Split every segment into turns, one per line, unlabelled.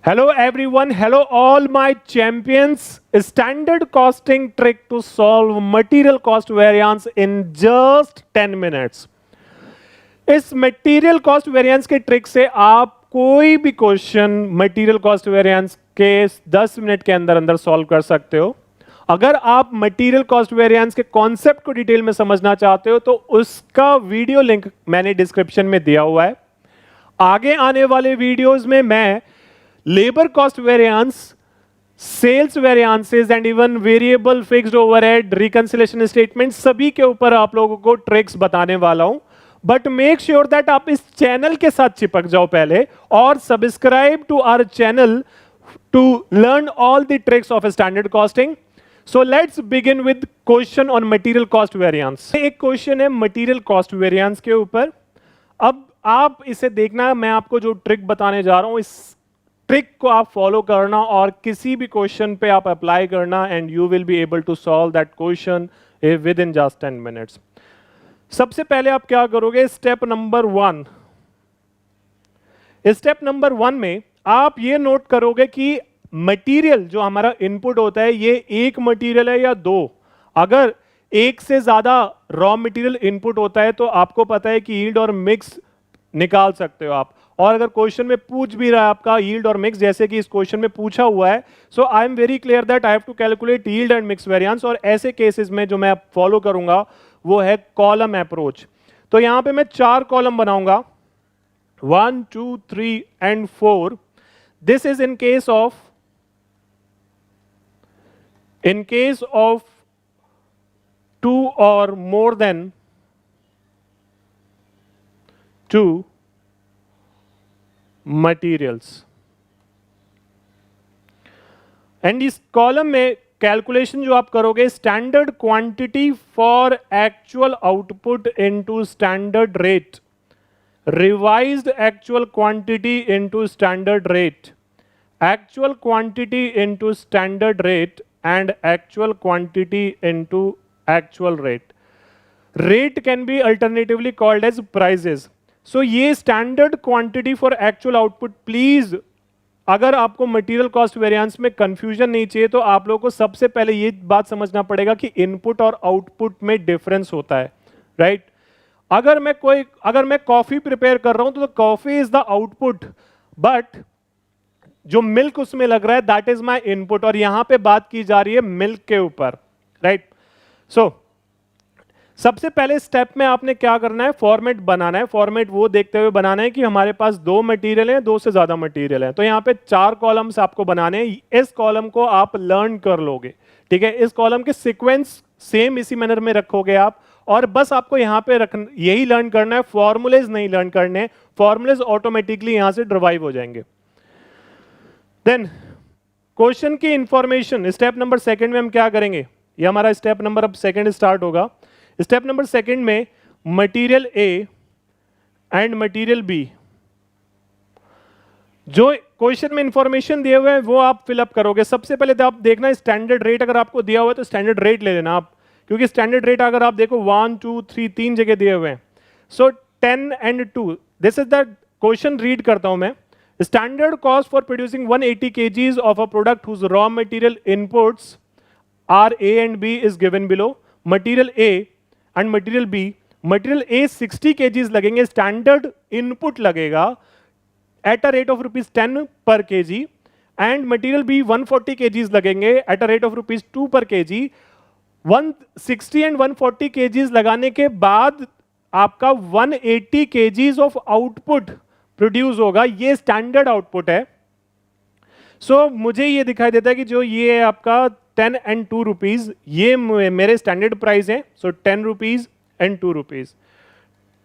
Hello everyone, hello all my champions. Standard costing trick to solve material cost variance in just 10 minutes. इस material cost variance के trick से आप कोई भी question material cost variance के 10 minute के अंदर अंदर सॉल्व कर सकते हो। अगर आप मटेरियल कॉस्ट वेरिएंस के कॉन्सेप्ट को डिटेल में समझना चाहते हो तो उसका वीडियो लिंक मैंने डिस्क्रिप्शन में दिया हुआ है। आगे आने वाले वीडियोस में मैं labour cost variance, sales variances and even variable fixed overhead, reconciliation statement सभी के ऊपर आप लोगों को ट्रिक्स बताने वाला हूं। बट मेक श्योर दैट आप इस चैनल के साथ चिपक जाओ पहले और subscribe to our channel to learn all the tricks of standard costing. So let's begin with question on material cost variance. एक क्वेश्चन है मटेरियल कॉस्ट वेरिएंस के ऊपर। अब आप इसे देखना, मैं आपको जो ट्रिक बताने जा रहा हूं इस ट्रिक को आप फॉलो करना और किसी भी क्वेश्चन पे आप अप्लाई करना and you will be able to solve that question within just 10 minutes. सबसे पहले आप क्या करोगे, स्टेप नंबर 1। स्टेप नंबर 1 में आप ये नोट करोगे कि मटेरियल जो हमारा इनपुट होता है ये एक मटेरियल है या दो। अगर एक से ज्यादा रॉ मटेरियल इनपुट होता है तो आपको पता है कि यील्ड और मिक्स निकाल सकते हो आप। और अगर क्वेश्चन में पूछ भी रहा है आपका यील्ड और मिक्स, जैसे कि इस क्वेश्चन में पूछा हुआ है, so I am very clear that I have to calculate yield and mix variance. और ऐसे केसेस में जो मैं फॉलो करूंगा वो है कॉलम अप्रोच। तो यहां पे मैं 4 कॉलम बनाऊंगा, 1 2 3 and 4। This is in case of 2 or more than 2 materials। And इस कॉलम में कैलकुलेशन जो आप करोगे, standard quantity for actual output into standard rate, revised actual quantity into standard rate, actual quantity into standard rate and actual quantity into actual rate. Rate can be alternatively called as prices. So ये standard quantity for actual output, please अगर आपको material cost variance में confusion नहीं चाहिए तो आप लोगों को सबसे पहले ये बात समझना पड़ेगा कि इनपुट और आउटपुट में डिफरेंस होता है, राइट? अगर मैं कॉफी प्रिपेयर कर रहा हूं तो coffee is the output, but जो मिल्क उसमें लग रहा है दैट इज माय इनपुट। और यहां पे बात की जा रही है मिल्क के ऊपर, राइट? सो सबसे पहले स्टेप में आपने क्या करना है, फॉर्मेट बनाना है। फॉर्मेट वो देखते हुए बनाना है कि हमारे पास 2 मटेरियल हैं, 2 से ज्यादा मटेरियल हैं। तो यहाँ पे 4 कॉलम्स आपको बनाने हैं। इस कॉलम को आप लर्न कर लोगे, ठीक है? इस कॉलम के सीक्वेंस सेम इसी मैनर में रखोगे आप, और बस आपको यहाँ पे यही लर्न करना है, फॉर्मूलेज नहीं लर्न करने। फॉर्मूलेज ऑटोमेटिकली यहां से डिराइव हो जाएंगे। देन क्वेश्चन की इंफॉर्मेशन, स्टेप नंबर 2 में हम क्या करेंगे, ये हमारा स्टेप नंबर अब 2 स्टार्ट होगा। स्टेप नंबर 2 में material A and material B, जो क्वेश्चन में इंफॉर्मेशन दिए हुए हैं वो आप फिलअप करोगे। सबसे पहले तो आप देखना स्टैंडर्ड रेट, अगर आपको दिया हुआ है तो स्टैंडर्ड रेट ले लेना आप, क्योंकि स्टैंडर्ड रेट अगर आप देखो 1 2 3 3 जगह दिए हुए हैं। So 10 and 2, this is the question. Read करता हूं मैं। Standard cost for producing 180 kgs of a product whose raw material inputs are A and B is given below. Material A and material B, material A 60 kgs लगेंगे, standard input लगेगा at a rate of ₹10 per kg, and material B 140 kgs लगेंगे at a rate of ₹2 per kg। 160 and 140 kgs लगाने के बाद आपका 180 kgs of output produce होगा। ये standard output है। सो मुझे ये दिखाई देता है कि जो ये है आपका 10 and 2 rupees, ये मेरे स्टैंडर्ड प्राइस है। सो 10 rupees and 2 rupees,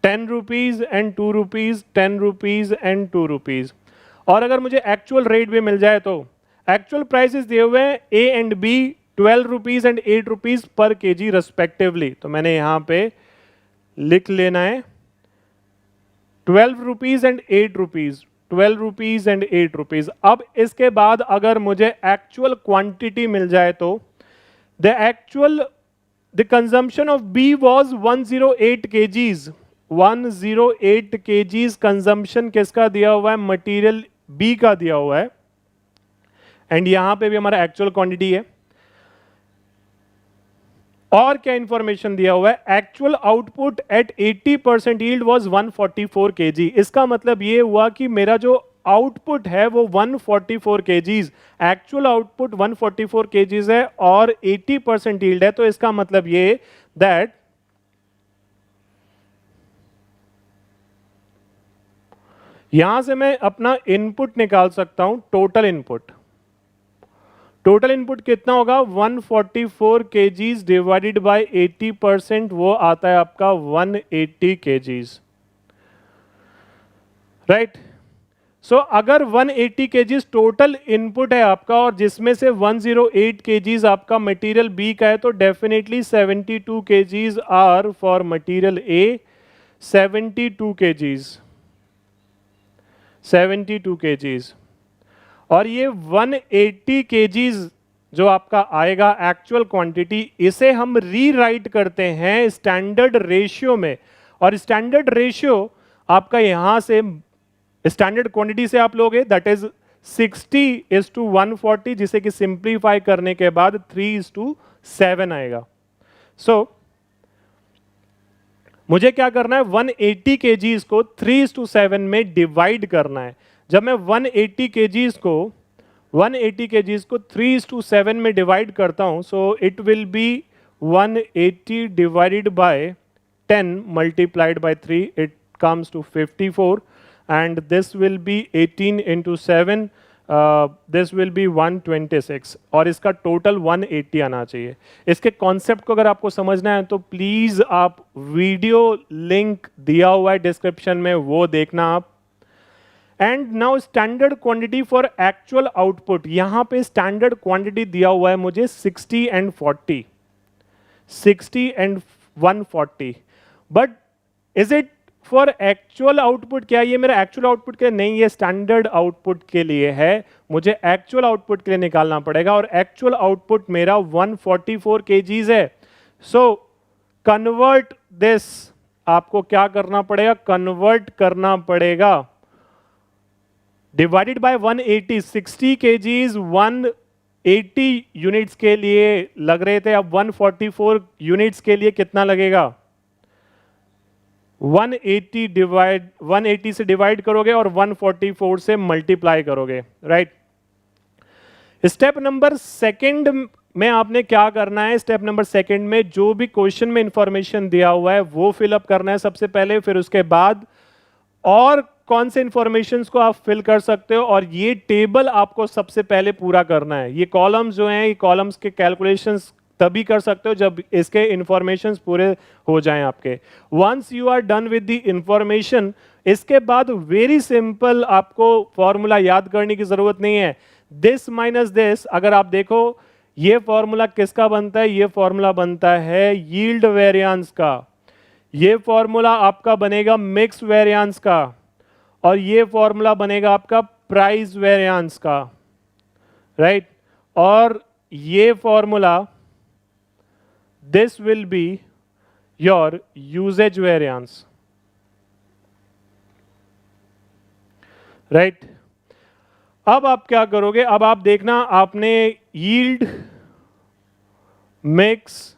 10 rupees and 2 rupees, 10 rupees and 2 rupees। और अगर मुझे एक्चुअल रेट भी मिल जाए तो एक्चुअल प्राइसेस दिए हुए हैं A and B 12 rupees and 8 rupees per kg respectively. तो मैंने यहां पे लिख लेना है 12 rupees and 8 rupees, 12 rupees and 8 rupees। अब इसके बाद अगर मुझे एक्चुअल क्वांटिटी मिल जाए तो the consumption of B was 108 kgs। 108 kgs consumption किसका दिया हुआ है, मटेरियल बी का दिया हुआ है। एंड यहां पे भी हमारा एक्चुअल क्वांटिटी है। और क्या इंफॉर्मेशन दिया हुआ है, actual output at 80% yield was 144 KG. इसका मतलब ये हुआ कि मेरा जो आउटपुट है वो 144 केजीज, एक्चुअल आउटपुट 144 केजीज है और 80% यील्ड है। तो इसका मतलब ये दैट यहां से मैं अपना इनपुट निकाल सकता हूं, टोटल इनपुट। टोटल इनपुट कितना होगा, 144 केजीज डिवाइडेड बाय 80%, वो आता है आपका 180 केजीज, राइट। सो अगर 180 केजीज टोटल इनपुट है आपका और जिसमें से 108 केजीज आपका मटेरियल बी का है, तो definitely 72 kgs are for material A, 72 kgs, 72 kgs. और ये 180 केजीज जो आपका आएगा एक्चुअल क्वांटिटी, इसे हम रीराइट करते हैं स्टैंडर्ड रेशियो में। और स्टैंडर्ड रेशियो आपका यहां से स्टैंडर्ड क्वांटिटी से आप लोगे, दैट इज 60:140, जिसे कि सिंप्लीफाई करने के बाद 3:7 आएगा। सो मुझे क्या करना है, 180 केजीज को 3:7 में डिवाइड करना है। जब मैं 180 केजीज को 3:7 में डिवाइड करता हूं, so it will be 180 divided by 10 multiplied by 3, it comes to 54, and this will be 18 into 7, this will be 126, और इसका टोटल 180 आना चाहिए। इसके कॉन्सेप्ट को अगर आपको समझना है तो प्लीज आप वीडियो लिंक दिया हुआ है डिस्क्रिप्शन में, वो देखना आप। And now standard quantity for actual output, यहां पे स्टैंडर्ड क्वांटिटी दिया हुआ है मुझे 60 and 40, 60 and 140, but is it for actual output? क्या ये मेरा एक्चुअल आउटपुट के लिए? नहीं, ये स्टैंडर्ड आउटपुट के लिए है। मुझे एक्चुअल आउटपुट के लिए निकालना पड़ेगा और एक्चुअल आउटपुट मेरा 144 केजीज है। सो कन्वर्ट दिस, आपको क्या करना पड़ेगा, कन्वर्ट करना पड़ेगा, डिवाइडेड बाय 180, 60 केजीज 180 यूनिट्स के लिए लग रहे थे, अब 144 यूनिट्स के लिए कितना लगेगा, 180 से डिवाइड करोगे और 144 से मल्टीप्लाई करोगे, राइट। स्टेप नंबर सेकंड में आपने क्या करना है, स्टेप नंबर सेकंड में जो भी क्वेश्चन में इंफॉर्मेशन दिया हुआ है वो फिलअप करना है सबसे पहले, फिर उसके बाद और कौन से इंफॉर्मेशंस को आप फिल कर सकते हो, और ये टेबल आपको सबसे पहले पूरा करना है। ये कॉलम्स जो हैं, ये कॉलम्स के कैलकुलेशंस तभी कर सकते हो जब इसके इंफॉर्मेशंस पूरे हो जाएं आपके। Once you are done with the information, इसके बाद वेरी सिंपल, आपको फॉर्मूला याद करने की जरूरत नहीं है। दिस माइनस दिस, अगर आप देखो ये फॉर्मूला किसका बनता है, ये फॉर्मूला बनता है यील्ड वेरिएंस का, ये फॉर्मूला आपका बनेगा मिक्स वेरिएंस का, और ये फॉर्मूला बनेगा आपका प्राइस वेरिएंस का, राइट। और ये formula, this will be your usage variance, right। अब आप क्या करोगे, अब आप देखना, आपने yield, mix,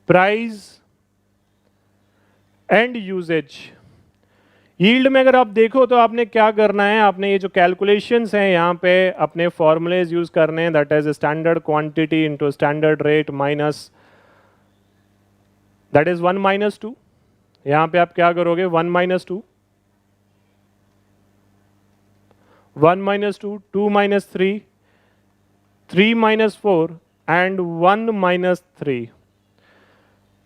price and usage, yield में अगर आप देखो तो आपने क्या करना है, आपने ये जो कैलकुलेशंस हैं यहाँ पे अपने फॉर्मूलेज यूज करने हैं, that is standard quantity into standard rate minus, that is 1 - 2। यहाँ पे आप क्या करोगे, 1 - 2, 1 - 2, 2 - 3, 3 - 4 एंड 1 - 3।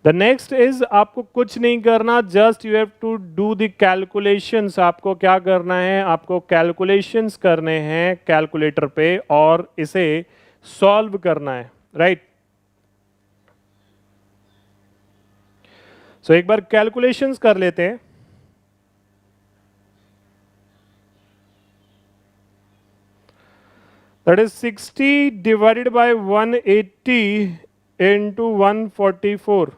द नेक्स्ट इज, आपको कुछ नहीं करना, just you have to do the calculations. आपको क्या करना है, आपको कैलकुलेशंस करने हैं कैलकुलेटर पे और इसे सॉल्व करना है, राइट। सो एक बार कैलकुलेशंस कर लेते हैं। That is 60 divided by 180 into 144,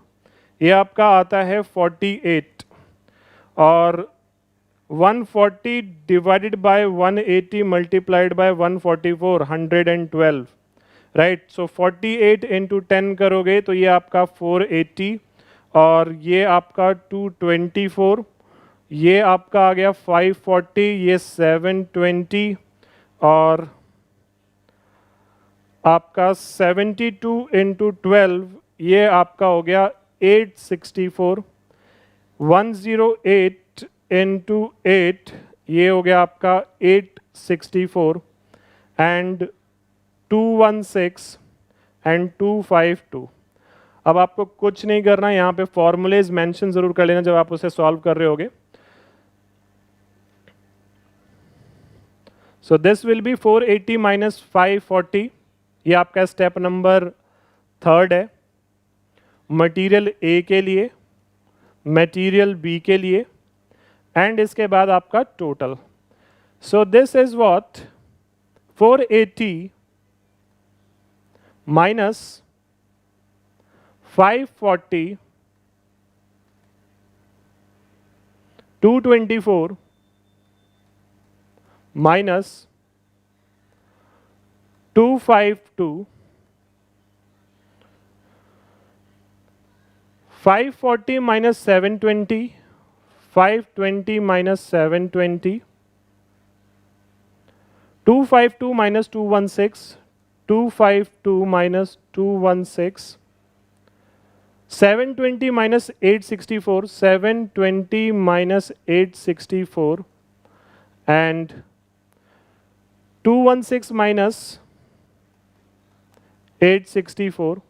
ये आपका आता है 48, और 140 divided by 180 multiplied by 144, 112, right. So 48 into 10 करोगे तो ये आपका 480 और ये आपका 224, ये आपका आ गया 540, ये 720 और आपका 72 इंटू 12 ये आपका हो गया 864. 108 इंटू 8 ये हो गया आपका 864 एंड 216 एंड 252. अब आपको कुछ नहीं करना, यहाँ पे फॉर्मूलेज मेंशन जरूर कर लेना जब आप उसे सॉल्व कर रहे होगे. So this will be 480 minus 540. ये आपका स्टेप नंबर 3 है. मटेरियल ए के लिए, मटेरियल बी के लिए एंड इसके बाद आपका total. So this is what 480 minus 540, 224 minus 252, 540 minus 720, 520 minus 720, 252 minus 216, 252 minus 216, 720 minus 864, 720 minus 864 and 216 minus 864,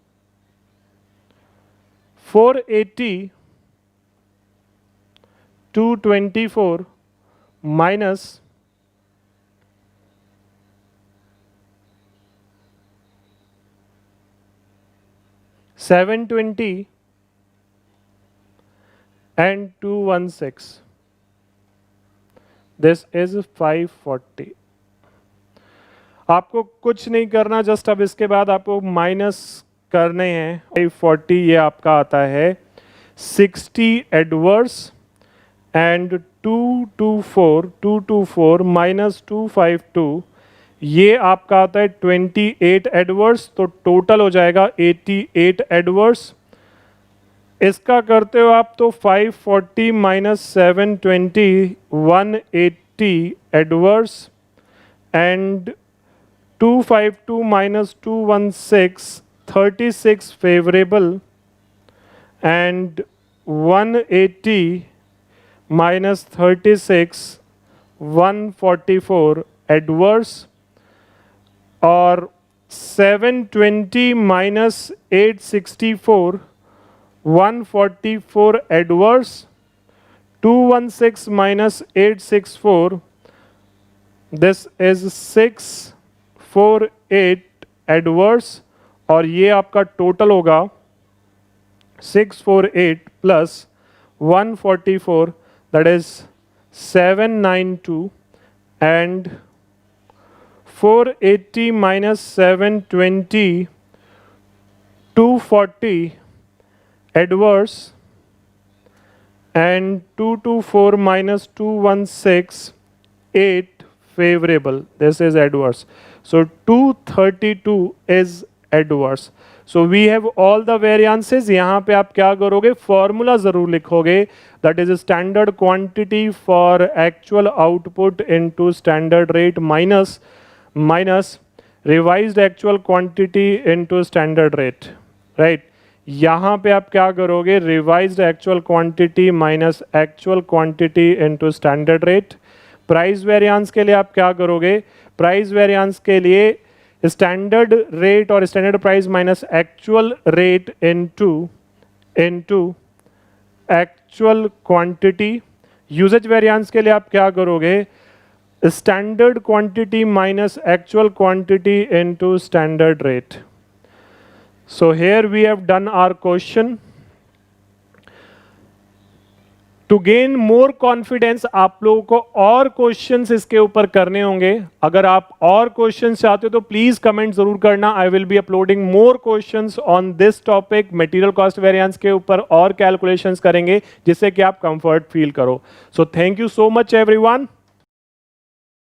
480, 224 minus 720 and 216. This is 540. आपको कुछ नहीं करना, जस्ट अब इसके बाद आपको माइनस करने हैं. 540 ये आपका आता है 60 एडवर्स एंड 224 माइनस 252 ये आपका आता है 28 एडवर्स. तो टोटल हो जाएगा 88 एडवर्स. इसका करते हो आप तो 540 minus 720 180 adverse and 252 minus 216 36 favorable and 180 minus 36 144 adverse और 720 minus 864 144 adverse, 216 minus 864 this is 648 adverse और ये आपका टोटल होगा 648 plus 144 that is 792 and 480 minus 720 240 adverse and 224 minus 216 8 favorable. This is adverse. So 232 is adverse. So we have all the variances. यहाँ पे आप क्या करोगे, फॉर्मूला जरूर लिखोगे. That is standard quantity for actual output into standard rate minus revised actual quantity into standard rate. Right? यहाँ पे आप क्या करोगे, revised actual quantity minus actual quantity into standard rate. Price variance के लिए आप क्या करोगे, प्राइस वेरिएंस के लिए स्टैंडर्ड रेट और standard price minus actual rate into actual quantity. Usage variance के लिए आप क्या करोगे, standard quantity minus actual quantity into standard rate. So here we have done our question. To gain more confidence आप लोगों को और क्वेश्चंस इसके ऊपर करने होंगे। अगर आप और क्वेश्चंस चाहते हो तो प्लीज कमेंट जरूर करना। I will be uploading more questions on this topic, material cost variance के ऊपर और कैलकुलेशंस करेंगे जिससे कि आप कंफर्ट फील करो। So thank you so much everyone.